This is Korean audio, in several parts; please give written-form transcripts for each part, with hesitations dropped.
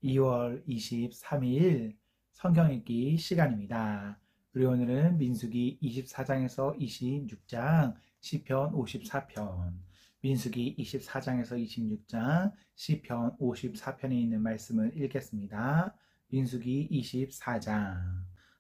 2월 23일 성경 읽기 시간입니다. 우리 오늘은 민수기 24장에서 26장, 시편 54편, 민수기 24장에서 26장, 시편 54편에 있는 말씀을 읽겠습니다. 민수기 24장.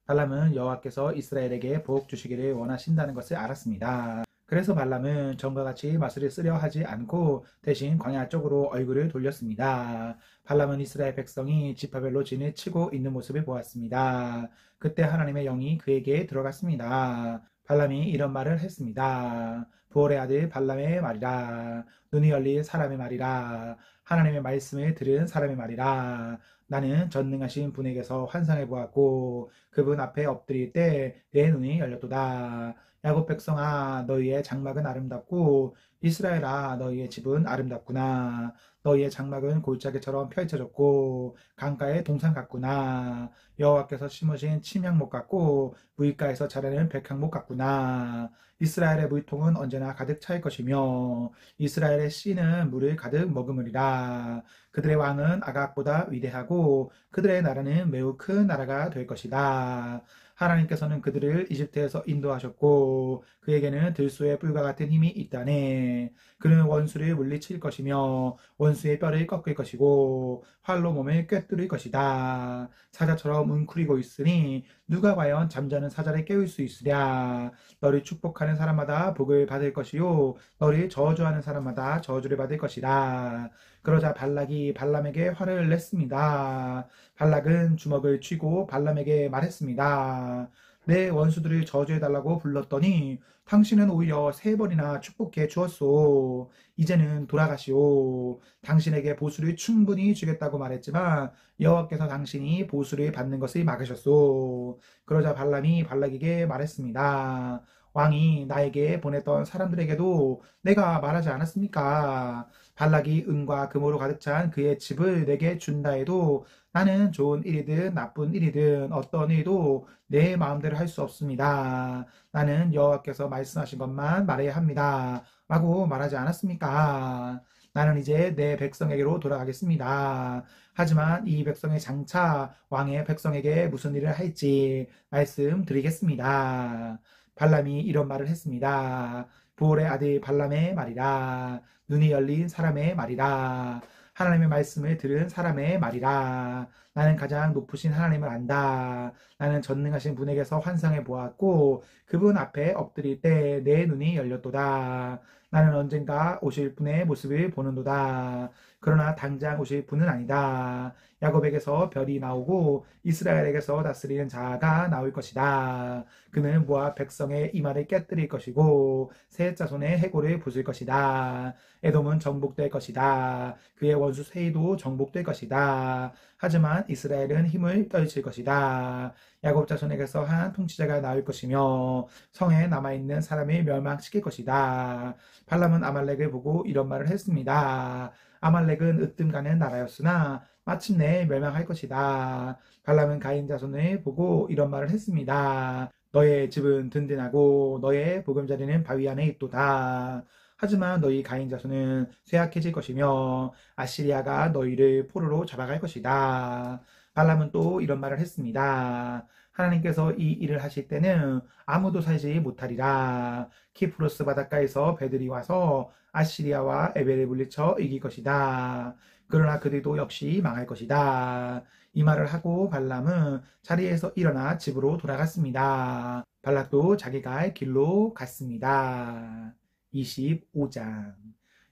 발람은 여호와께서 이스라엘에게 복 주시기를 원하신다는 것을 알았습니다. 그래서 발람은 전과 같이 마술을 쓰려 하지 않고 대신 광야 쪽으로 얼굴을 돌렸습니다. 발람은 이스라엘 백성이 지파별로 진을 치고 있는 모습을 보았습니다. 그때 하나님의 영이 그에게 들어갔습니다. 발람이 이런 말을 했습니다. 부올의 아들 발람의 말이라. 눈이 열린 사람의 말이라. 하나님의 말씀을 들은 사람의 말이라. 나는 전능하신 분에게서 환상을 보았고 그분 앞에 엎드릴 때 내 눈이 열렸도다. 야곱 백성아, 너희의 장막은 아름답고 이스라엘아, 너희의 집은 아름답구나. 너희의 장막은 골짜기처럼 펼쳐졌고 강가의 동산 같구나. 여호와께서 심으신 침향목 같고 무익가에서 자라는 백향목 같구나. 이스라엘의 물통은 언제나 가득 차일 것이며 이스라엘의 씨는 물을 가득 머금으리라. 그들의 왕은 아각보다 위대하고 그들의 나라는 매우 큰 나라가 될 것이다. 하나님께서는 그들을 이집트에서 인도하셨고 그에게는 들소의 뿔과 같은 힘이 있다네. 그는 원수를 물리칠 것이며 원수의 뼈를 꺾을 것이고 활로 몸을 꿰뚫을 것이다. 사자처럼 웅크리고 있으니 누가 과연 잠자는 사자를 깨울 수 있으랴. 너를 축복하는 사람마다 복을 받을 것이요 너를 저주하는 사람마다 저주를 받을 것이다. 그러자 발락이 발람에게 화를 냈습니다. 발락은 주먹을 쥐고 발람에게 말했습니다. 내 원수들을 저주해달라고 불렀더니 당신은 오히려 3번이나 축복해 주었소. 이제는 돌아가시오. 당신에게 보수를 충분히 주겠다고 말했지만 여호와께서 당신이 보수를 받는 것을 막으셨소. 그러자 발람이 발락에게 말했습니다. 왕이 나에게 보냈던 사람들에게도 내가 말하지 않았습니까? 발락이 은과 금으로 가득 찬 그의 집을 내게 준다 해도 나는 좋은 일이든 나쁜 일이든 어떤 일도 내 마음대로 할 수 없습니다. 나는 여호와께서 말씀하신 것만 말해야 합니다. 라고 말하지 않았습니까? 나는 이제 내 백성에게로 돌아가겠습니다. 하지만 이 백성의 장차 왕의 백성에게 무슨 일을 할지 말씀드리겠습니다. 발람이 이런 말을 했습니다. 부올의 아들 발람의 말이라. 눈이 열린 사람의 말이라. 하나님의 말씀을 들은 사람의 말이라. 나는 가장 높으신 하나님을 안다. 나는 전능하신 분에게서 환상을 보았고 그분 앞에 엎드릴 때 내 눈이 열렸도다. 나는 언젠가 오실 분의 모습을 보는도다. 그러나 당장 오실 분은 아니다. 야곱에게서 별이 나오고 이스라엘에게서 다스리는 자가 나올 것이다. 그는 모압 백성의 이마를 깨뜨릴 것이고 셋 자손의 해골을 부술 것이다. 에돔은 정복될 것이다. 그의 원수 세이도 정복될 것이다. 하지만 이스라엘은 힘을 떨칠 것이다. 야곱 자손에게서 한 통치자가 나올 것이며 성에 남아있는 사람을 멸망시킬 것이다. 발람은 아말렉을 보고 이런 말을 했습니다. 아말렉은 으뜸가는 나라였으나 마침내 멸망할 것이다. 발람은 가인 자손을 보고 이런 말을 했습니다. 너의 집은 든든하고 너의 보금자리는 바위 안에 있도다. 하지만 너희 가인 자손은 쇠약해질 것이며 아시리아가 너희를 포로로 잡아갈 것이다. 발람은 또 이런 말을 했습니다. 하나님께서 이 일을 하실 때는 아무도 살지 못하리라. 키프로스 바닷가에서 배들이 와서 아시리아와 에벨을 물리쳐 이길 것이다. 그러나 그들도 역시 망할 것이다. 이 말을 하고 발람은 자리에서 일어나 집으로 돌아갔습니다. 발락도 자기가 할 길로 갔습니다. 25장.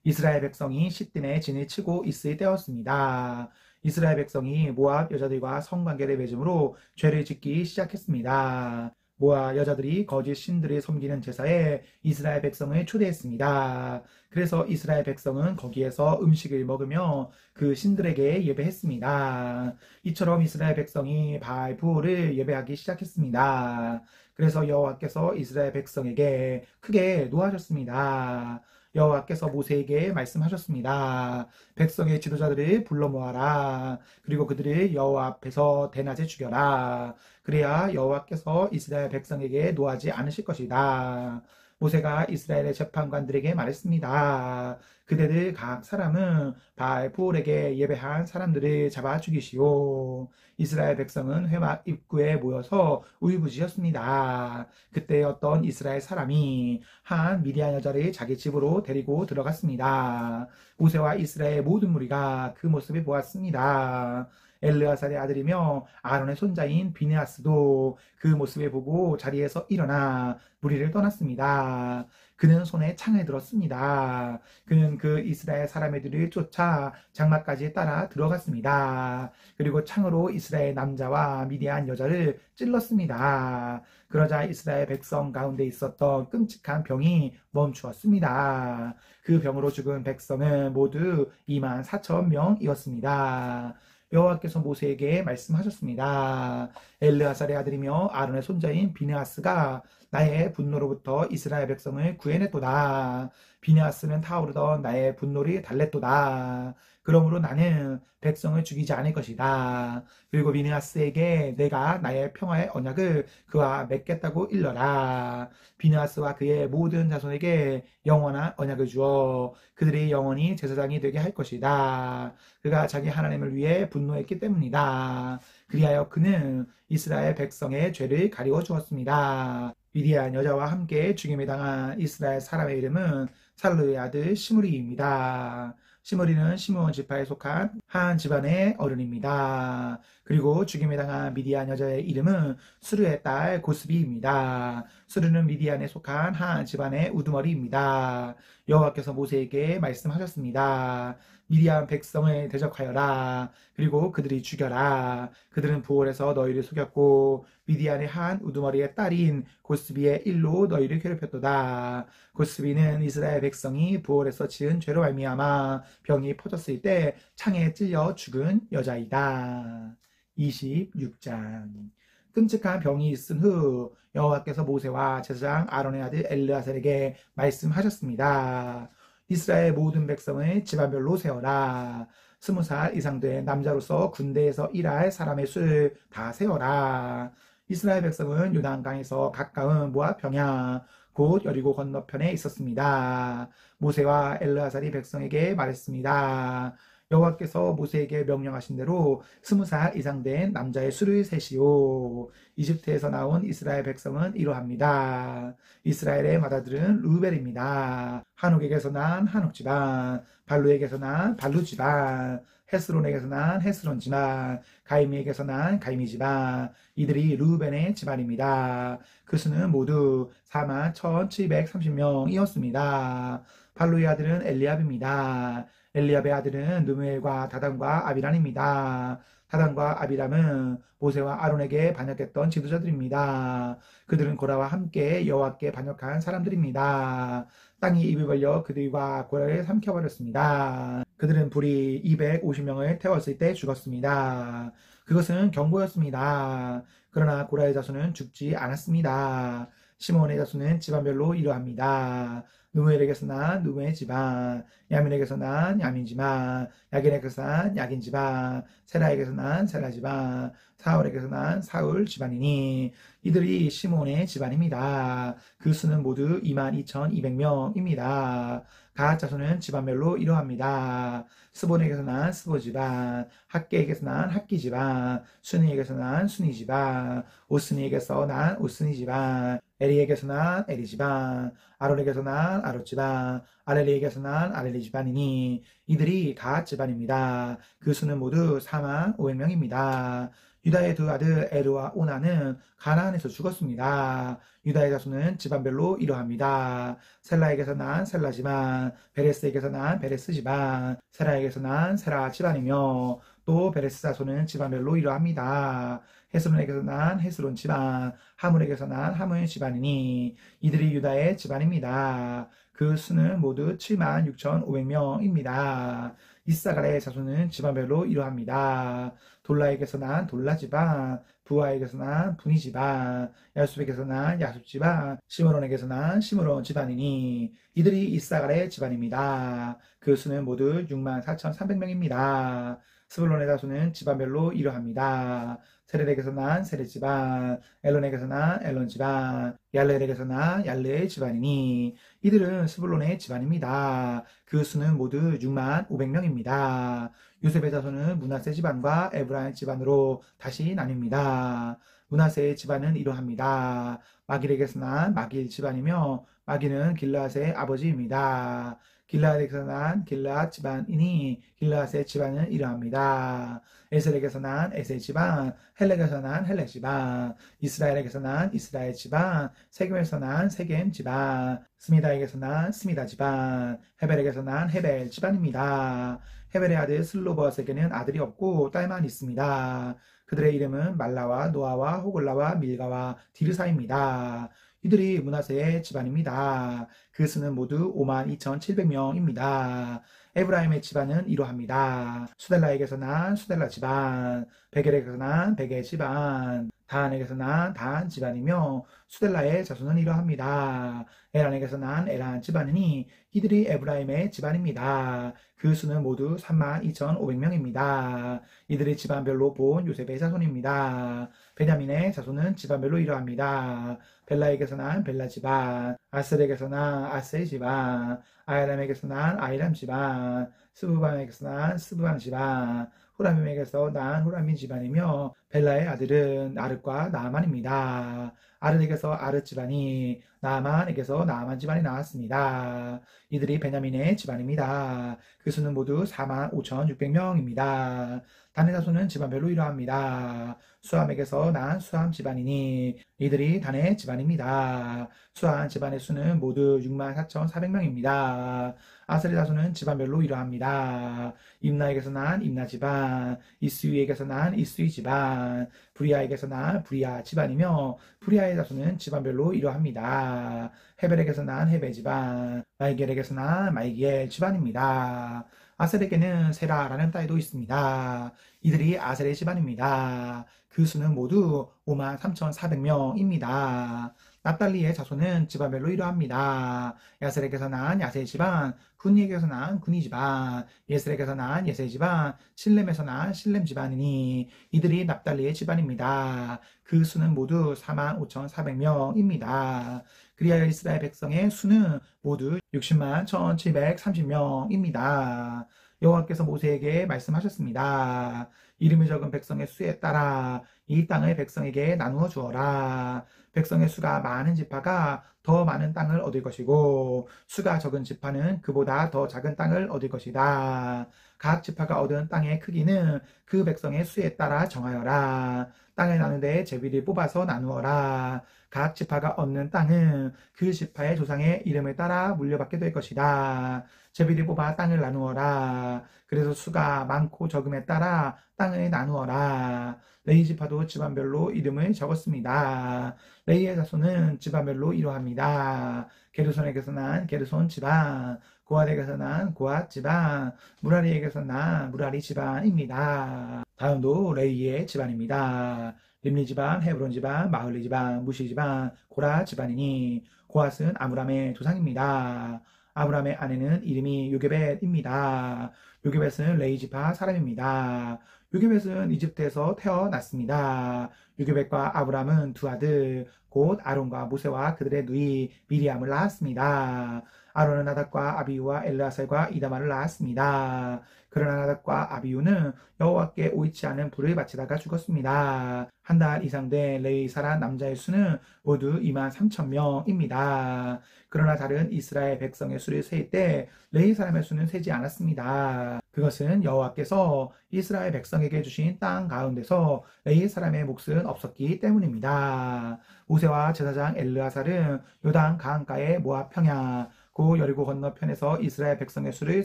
이스라엘 백성이 시딤에 진을 치고 있을 때였습니다. 이스라엘 백성이 모압 여자들과 성관계를 맺음으로 죄를 짓기 시작했습니다. 모압 여자들이 거짓 신들을 섬기는 제사에 이스라엘 백성을 초대했습니다. 그래서 이스라엘 백성은 거기에서 음식을 먹으며 그 신들에게 예배했습니다. 이처럼 이스라엘 백성이 바알 부올을 예배하기 시작했습니다. 그래서 여호와께서 이스라엘 백성에게 크게 노하셨습니다. 여호와께서 모세에게 말씀하셨습니다. 백성의 지도자들을 불러 모아라. 그리고 그들을 여호와 앞에서 대낮에 죽여라. 그래야 여호와께서 이스라엘 백성에게 노하지 않으실 것이다. 모세가 이스라엘의 재판관들에게 말했습니다. 그대들 각 사람은 바알 부올에게 예배한 사람들을 잡아 죽이시오. 이스라엘 백성은 회막 입구에 모여서 울부짖었습니다. 그때 어떤 이스라엘 사람이 한 미디안 여자를 자기 집으로 데리고 들어갔습니다. 모세와 이스라엘 모든 무리가 그 모습을 보았습니다. 엘르아살의 아들이며 아론의 손자인 비느하스도 그 모습을 보고 자리에서 일어나 무리를 떠났습니다. 그는 손에 창을 들었습니다. 그는 그 이스라엘 사람들을 쫓아 장막까지 따라 들어갔습니다. 그리고 창으로 이스라엘 남자와 미디안 여자를 찔렀습니다. 그러자 이스라엘 백성 가운데 있었던 끔찍한 병이 멈추었습니다. 그 병으로 죽은 백성은 모두 24,000명이었습니다. 여호와께서 모세에게 말씀하셨습니다. 엘르아살의 아들이며 아론의 손자인 비느하스가 나의 분노로부터 이스라엘 백성을 구해냈도다. 비느하스는 타오르던 나의 분노를 달랬도다. 그러므로 나는 백성을 죽이지 않을 것이다. 그리고 비느하스에게 내가 나의 평화의 언약을 그와 맺겠다고 일러라. 비느하스와 그의 모든 자손에게 영원한 언약을 주어 그들이 영원히 제사장이 되게 할 것이다. 그가 자기 하나님을 위해 분노했기 때문이다. 그리하여 그는 이스라엘 백성의 죄를 가리워 주었습니다. 미디안 여자와 함께 죽임을 당한 이스라엘 사람의 이름은 살루의 아들 시므리입니다. 시므리는 시므온 지파에 속한 한 집안의 어른입니다. 그리고 죽임을 당한 미디안 여자의 이름은 수르의 딸 고스비입니다. 수르는 미디안에 속한 한 집안의 우두머리입니다. 여호와께서 모세에게 말씀하셨습니다. 미디안 백성을 대적하여라. 그리고 그들이 죽여라. 그들은 부올에서 너희를 속였고 미디안의 한 우두머리의 딸인 고스비의 일로 너희를 괴롭혔도다. 고스비는 이스라엘 백성이 부올에서 지은 죄로 말미암아 병이 퍼졌을 때 창에 찔려 죽은 여자이다. 26장. 끔찍한 병이 있은 후 여호와께서 모세와 제사장 아론의 아들 엘르아살에게 말씀하셨습니다. 이스라엘 모든 백성을 집안별로 세워라. 20살 이상 된 남자로서 군대에서 일할 사람의 수를 다 세워라. 이스라엘 백성은 요단강에서 가까운 모압 평야 곧 여리고 건너편에 있었습니다. 모세와 엘르아살이 백성에게 말했습니다. 여호와께서 모세에게 명령하신 대로 20살 이상 된 남자의 수를 세시오. 이집트에서 나온 이스라엘 백성은 이러합니다. 이스라엘의 맏아들은 루벨입니다. 한옥에게서 난 한옥 집안, 발루에게서 난 발루 집안, 헤스론에게서 난 헤스론 집안, 가이미에게서 난 가이미 집안. 이들이 루벤의 집안입니다. 그 수는 모두 41,730명이었습니다. 발루의 아들은 엘리압입니다. 엘리압의 아들은 누무엘과 다단과 아비람입니다. 다단과 아비람은 모세와 아론에게 반역했던 지도자들입니다. 그들은 고라와 함께 여호와께 반역한 사람들입니다. 땅이 입을 벌려 그들과 고라를 삼켜버렸습니다. 그들은 불이 250명을 태웠을 때 죽었습니다. 그것은 경고였습니다. 그러나 고라의 자손은 죽지 않았습니다. 시몬의 자손은 집안별로 이러합니다. 누무엘에게서 난 누무엘 집안, 야민에게서 난 야민 집안, 야긴에게서 난 야긴 집안, 세라에게서 난 세라 집안, 사울에게서 난 사울 집안이니 이들이 시몬의 집안입니다. 그 수는 모두 22,200명입니다. 각 자손은 집안별로 이러합니다. 스본에게서 난 스보 집안, 학계에게서 난 학기 집안, 순이에게서 난 순이 집안, 오스니에게서 난 오스니 집안, 에리에게서 난 에리 집안, 아론에게서 난 아론 집안, 아렐리에게서 난 아렐리 집안이니 이들이 각 집안입니다. 그 수는 모두 45,000명입니다. 유다의 두 아들 에르와 오나는 가나안에서 죽었습니다. 유다의 자손은 집안별로 이러합니다. 셀라에게서 난 셀라 집안, 베레스에게서 난 베레스 집안, 세라에게서 난 세라 집안이며 또 베레스 자손은 집안별로 이러합니다. 헤스론에게서 난 헤스론 집안, 하물에게서 난 하물 집안이니 이들이 유다의 집안입니다. 그 수는 모두 76,500명입니다. 이사갈의 자손은 집안별로 이러합니다. 돌라에게서 난 돌라 집안, 부하에게서 난 분이 집안, 야숲에게서 난 야숲 집안, 시므론에게서 난 시므론 집안이니 이들이 이사갈의 집안입니다. 그 수는 모두 64,300명입니다. 스불론의 자손은 집안별로 이러합니다. 세렐에게서 난 세렛 집안, 엘론에게서 난 엘론 집안, 얄레엘에게서 난 얄레엘 집안이니 이들은 스불론의 집안입니다. 그 수는 모두 6만 500명입니다. 요셉의 자손은 므낫세 집안과 에브라임 집안으로 다시 나뉩니다. 므낫세의 집안은 이러합니다. 마길에게서 난 마길 집안이며 마길은 길르앗의 아버지입니다. 길르앗에게서 난 길르앗 집안이니 길르앗의 집안은 이러합니다. 에셀에게서 난 에셀 집안, 헬렉에서 난 헬렉 집안, 이스라엘에게서 난 이스라엘 집안, 세겜에서 난 세겜 집안, 스미다에게서 난 스미다 집안, 헤벨에게서 난 헤벨 집안입니다. 헤벨의 아들 슬로버스에게는 아들이 없고 딸만 있습니다. 그들의 이름은 말라와 노아와 호글라와 밀가와 디르사입니다. 이들이 므낫세의 집안입니다. 그 수는 모두 52,700명입니다. 에브라임의 집안은 이러합니다. 수델라에게서 난 수델라 집안, 베겔에게서 난 베겔 집안, 다한에게서 난 다한 집안이며 수델라의 자손은 이러합니다. 에란에게서 난 에란 집안이니 이들이 에브라임의 집안입니다. 그 수는 모두 32,500명입니다. 이들이 집안별로 본 요셉의 자손입니다. 베냐민의 자손은 집안별로 이러합니다. 벨라에게서 난 벨라 집안, 아셀에게서 난 아셀 집안, 아이람에게서 난 아이람 집안, 스부반에게서 난 스부반 집안, 후라밈에게서 난 후라민 집안이며 벨라의 아들은 아르과 나아만입니다. 아르에게서 아르 집안이 나아만에게서 나아만 집안이 나왔습니다. 이들이 베냐민의 집안입니다. 그 수는 모두 45,600명입니다. 단의 자손은 집안별로 이러합니다. 수함에게서 난 수함 집안이니 이들이 단의 집안입니다. 수함 집안의 수는 모두 64,400명입니다. 아셀의 자손은 집안별로 이러합니다. 임나에게서 난 임나 집안, 이스위에게서 난 이스위 집안, 브리아에게서 난 브리아 집안이며 브리아의 자손은 집안별로 이러합니다. 헤벨에게서 난 헤벨 집안, 마이겔에게서 난 마이겔 집안입니다. 아셀에게는 세라라는 딸도 있습니다. 이들이 아셀의 집안입니다. 그 수는 모두 53,400명입니다. 납달리의 자손은 집안별로 이러합니다. 야셀에게서 난 야셀 집안, 군이에게서 난 군이 집안, 예셀에게서 난 예셀 집안, 실렘에서 난 실렘 집안이니 이들이 납달리의 집안입니다. 그 수는 모두 45,400명입니다. 그리하여 이스라엘 백성의 수는 모두 60만 1,730명입니다. 여호와께서 모세에게 말씀하셨습니다. 이름이 적은 백성의 수에 따라 이 땅을 백성에게 나누어 주어라. 백성의 수가 많은 지파가 더 많은 땅을 얻을 것이고 수가 적은 지파는 그보다 더 작은 땅을 얻을 것이다. 각 지파가 얻은 땅의 크기는 그 백성의 수에 따라 정하여라. 땅을 나누되 제비를 뽑아서 나누어라. 각 지파가 얻는 땅은 그 지파의 조상의 이름을 따라 물려받게 될 것이다. 제비를 뽑아 땅을 나누어라. 그래서 수가 많고 적음에 따라 땅을 나누어라. 레위 지파도 집안별로 이름을 적었습니다. 레위의 자손은 집안별로 이러합니다. 게르손에게서 난 게르손 집안, 고핫에게서 난 고핫 집안, 무라리에게서 난 무라리 집안입니다. 다음도 레위의 집안입니다. 림리 집안, 헤브론 집안, 마흘리 집안, 무시 집안, 고라 집안이니 고핫은 아므람의 조상입니다. 아므람의 아내는 이름이 요게벳입니다. 요게벳은 레위 지파 사람입니다. 요게벳은 이집트에서 태어났습니다. 요게벳과 아브람은 두 아들 곧 아론과 모세와 그들의 누이 미리암을 낳았습니다. 아론은 나답과 아비후와 엘르아살과 이다말을 낳았습니다. 그러나 나답과 아비후는 여호와께 옳지 않은 불을 바치다가 죽었습니다. 한 달 이상 된 레위 살아 남자의 수는 모두 23,000명입니다. 그러나 다른 이스라엘 백성의 수를 셀 때 레위 사람의 수는 세지 않았습니다. 그것은 여호와께서 이스라엘 백성에게 주신 땅 가운데서 레위 사람의 몫은 없었기 때문입니다. 모세와 제사장 엘르아살은 요단 강가의 모압 평야 고 여리고 건너편에서 이스라엘 백성의 수를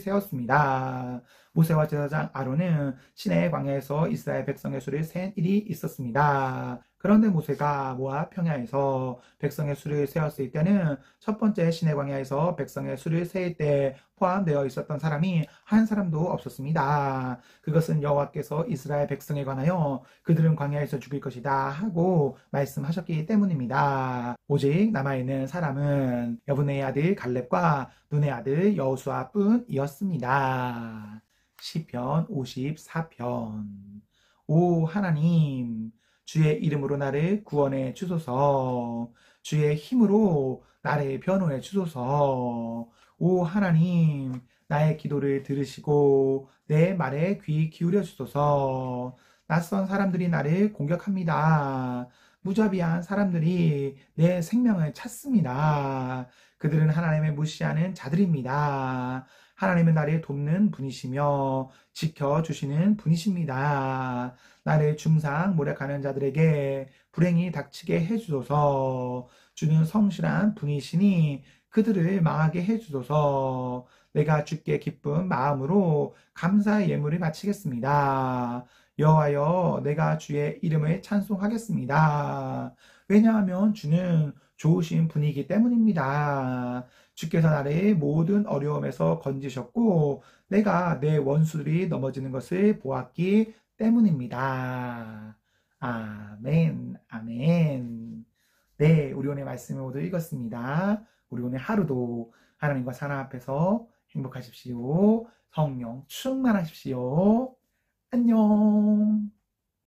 세웠습니다. 모세와 제사장 아론은 시내 광야에서 이스라엘 백성의 수를 센 일이 있었습니다. 그런데 모세가 모압 평야에서 백성의 수를 세웠을 때는 첫 번째 시내 광야에서 백성의 수를 세일 때 포함되어 있었던 사람이 한 사람도 없었습니다. 그것은 여호와께서 이스라엘 백성에 관하여 그들은 광야에서 죽일 것이다 하고 말씀하셨기 때문입니다. 오직 남아있는 사람은 여분의 아들 갈렙과 눈의 아들 여호수아 뿐이었습니다. 시편 54편. 오 하나님, 주의 이름으로 나를 구원해 주소서. 주의 힘으로 나를 변호해 주소서. 오 하나님, 나의 기도를 들으시고 내 말에 귀 기울여 주소서. 낯선 사람들이 나를 공격합니다. 무자비한 사람들이 내 생명을 찾습니다. 그들은 하나님을 무시하는 자들입니다. 하나님은 나를 돕는 분이시며 지켜주시는 분이십니다. 나를 중상 모략하는 자들에게 불행이 닥치게 해주소서. 주는 성실한 분이시니 그들을 망하게 해주소서. 내가 주께 기쁜 마음으로 감사의 예물을 바치겠습니다. 여호와여, 내가 주의 이름을 찬송하겠습니다. 왜냐하면 주는 좋으신 분이기 때문입니다. 주께서 나를 모든 어려움에서 건지셨고 내가 내 원수들이 넘어지는 것을 보았기 때문입니다. 아멘, 아멘. 네, 우리 오늘 말씀을 모두 읽었습니다. 우리 오늘 하루도 하나님과 사랑 앞에서 행복하십시오. 성령 충만하십시오. 안녕.